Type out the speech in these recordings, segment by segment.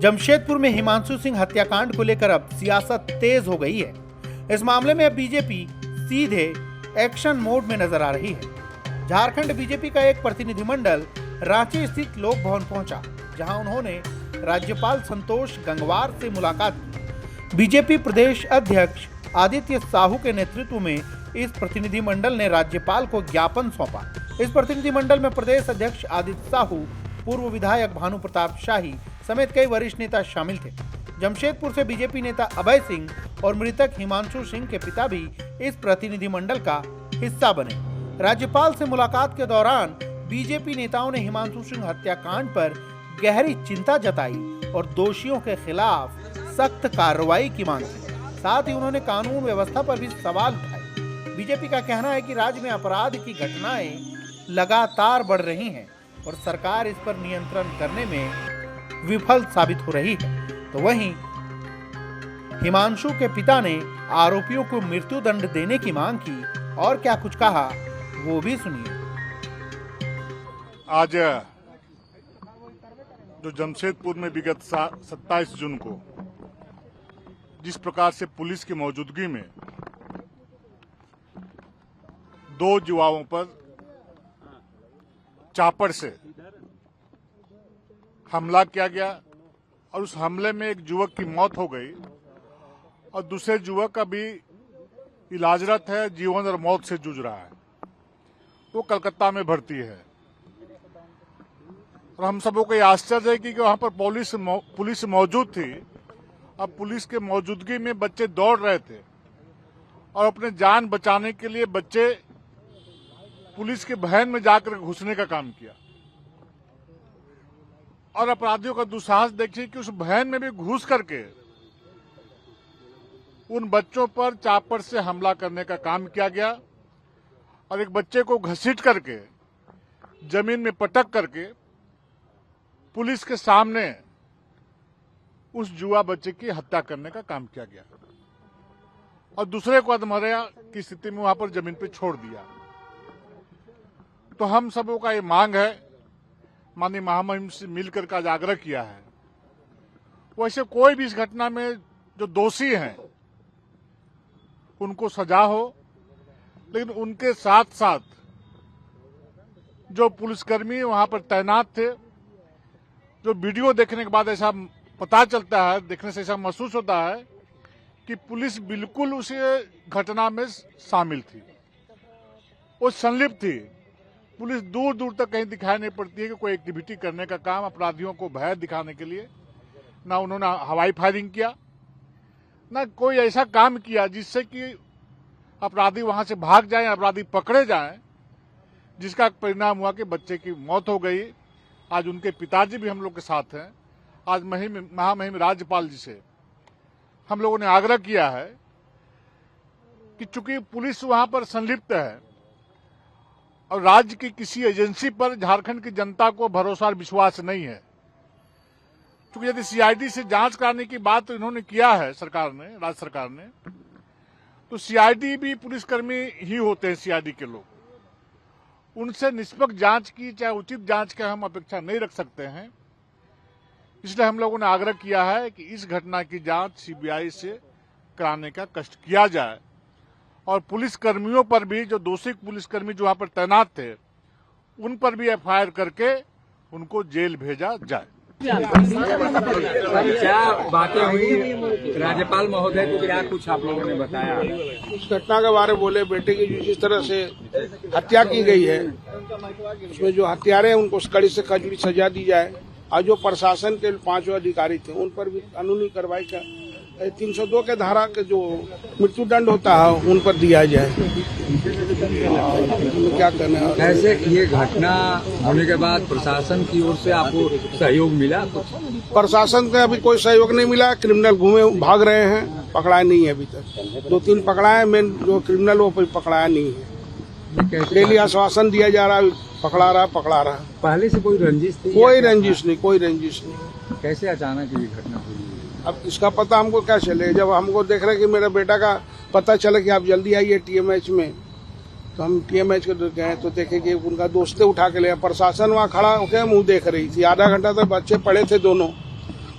जमशेदपुर में हिमांशु सिंह हत्याकांड को लेकर अब सियासत तेज हो गई है। इस मामले में अब बीजेपी सीधे एक्शन मोड में नजर आ रही है। झारखंड बीजेपी का एक प्रतिनिधिमंडल रांची स्थित लोक भवन पहुंचा, जहां उन्होंने राज्यपाल संतोष गंगवार से मुलाकात की। बीजेपी प्रदेश अध्यक्ष आदित्य साहू के नेतृत्व में इस प्रतिनिधिमंडल ने राज्यपाल को ज्ञापन सौंपा। इस प्रतिनिधिमंडल में प्रदेश अध्यक्ष आदित्य साहू, पूर्व विधायक भानु प्रताप शाही समेत कई वरिष्ठ नेता शामिल थे। जमशेदपुर से बीजेपी नेता अभय सिंह और मृतक हिमांशु सिंह के पिता भी इस प्रतिनिधिमंडल का हिस्सा बने। राज्यपाल से मुलाकात के दौरान बीजेपी नेताओं ने हिमांशु सिंह हत्याकांड पर गहरी चिंता जताई और दोषियों के खिलाफ सख्त कार्रवाई की मांग की। साथ ही उन्होंने कानून व्यवस्था पर भी सवाल उठाए। बीजेपी का कहना है कि राज्य में अपराध की घटनाएं लगातार बढ़ रही हैं और सरकार इस पर नियंत्रण करने में विफल साबित हो रही है। तो वहीं हिमांशु के पिता ने आरोपियों को मृत्युदंड देने की मांग की और क्या कुछ कहा वो भी सुनिए। आज जो जमशेदपुर में विगत 27 जून को जिस प्रकार से पुलिस की मौजूदगी में 2 युवाओं पर चापड़ से हमला किया गया और उस हमले में एक युवक की मौत हो गई और दूसरे युवक अभी इलाजरत है, जीवन और मौत से जूझ रहा है। वो कलकत्ता में भर्ती है और हम सबों को आश्चर्य है कि वहां पर पुलिस मौजूद थी। अब पुलिस के मौजूदगी में बच्चे दौड़ रहे थे और अपने जान बचाने के लिए बच्चे पुलिस के वैन में जाकर घुसने का काम किया और अपराधियों का दुस्साहस देखिए कि उस वैन में भी घुस करके उन बच्चों पर चापड़ से हमला करने का काम किया गया और एक बच्चे को घसीट करके जमीन में पटक करके पुलिस के सामने उस युवा बच्चे की हत्या करने का काम किया गया और दूसरे को अधमरा की स्थिति में वहां पर जमीन पर छोड़ दिया। तो हम सबों का ये मांग है, माननीय महामहिम से मिलकर का आग्रह किया है, वैसे कोई भी इस घटना में जो दोषी हैं उनको सजा हो, लेकिन उनके साथ साथ जो पुलिसकर्मी वहां पर तैनात थे, जो वीडियो देखने के बाद ऐसा पता चलता है, देखने से ऐसा महसूस होता है कि पुलिस बिल्कुल उस घटना में शामिल थी, वो संलिप्त थी। पुलिस दूर दूर तक कहीं दिखाई नहीं पड़ती है कि कोई एक्टिविटी करने का काम अपराधियों को भय दिखाने के लिए ना उन्होंने हवाई फायरिंग किया, ना कोई ऐसा काम किया जिससे कि अपराधी वहां से भाग जाएं, अपराधी पकड़े जाएं, जिसका परिणाम हुआ कि बच्चे की मौत हो गई। आज उनके पिताजी भी हम लोग के साथ हैं। आज महामहिम राज्यपाल जी से हम लोगों ने आग्रह किया है कि चूंकि पुलिस वहां पर संलिप्त है और राज्य की किसी एजेंसी पर झारखंड की जनता को भरोसा और विश्वास नहीं है, क्योंकि यदि सीआईडी से जांच कराने की बात इन्होंने किया है राज्य सरकार ने, तो सीआईडी भी पुलिसकर्मी ही होते हैं। सीआईडी के लोग, उनसे निष्पक्ष जांच की, चाहे उचित जांच का हम अपेक्षा नहीं रख सकते हैं। इसलिए हम लोगों ने आग्रह किया है कि इस घटना की जांच सीबीआई से कराने का कष्ट किया जाए और पुलिसकर्मियों पर भी, जो दोषी पुलिसकर्मी जो वहां पर तैनात थे, उन पर भी एफआईआर करके उनको जेल भेजा जाए। क्या बातें हुई राज्यपाल महोदय को, क्या कुछ आप लोगों ने बताया? उस घटना के बारे में बोले, बेटे की जिस तरह से हत्या की गई है उसमें जो हत्यारे हैं उनको कड़ी से कड़ी सजा दी जाए और जो प्रशासन के 5 अधिकारी थे उन पर भी कानूनी कार्रवाई का 302 के धारा के जो मृत्युदंड होता है उन पर दिया जाए। क्या करना है? ऐसे ये घटना होने के बाद प्रशासन की ओर से आपको सहयोग मिला? प्रशासन का अभी कोई सहयोग नहीं मिला। क्रिमिनल घूमे भाग रहे हैं, पकड़ाया नहीं है अभी तक। 2-3 पकड़ाए, मेन जो क्रिमिनल वो पकड़ाया नहीं है। डेली आश्वासन दिया जा रहा है, पकड़ा रहा। पहले से कोई रंजिश थी? कोई रंजिश नहीं। कैसे अचानक ये घटना हुई? अब इसका पता हमको क्या चले? जब हमको देख रहे कि मेरे बेटा का पता चला कि आप जल्दी आइए टीएमएच में, तो हम टीएमएच के गए तो देखे कि उनका दोस्ते उठा के ले। प्रशासन वहाँ खड़ा होकर मुंह देख रही थी। आधा घंटा तक बच्चे पड़े थे दोनों,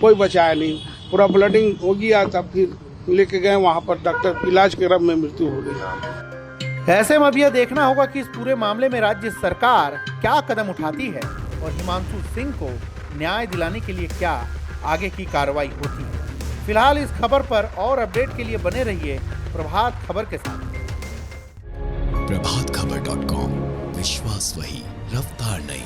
कोई बचाया नहीं, पूरा ब्लडिंग हो गया। तब फिर लेके गए वहां पर, डॉक्टर इलाज के क्रम में मृत्यु हो गई। ऐसे में अब यह देखना होगा कि इस पूरे मामले में राज्य सरकार क्या कदम उठाती है और हिमांशु सिंह को न्याय दिलाने के लिए क्या आगे की कार्रवाई होती है। फिलहाल इस खबर पर और अपडेट के लिए बने रहिए प्रभात खबर के साथ। प्रभातखबर.com, विश्वास वही, रफ्तार नहीं।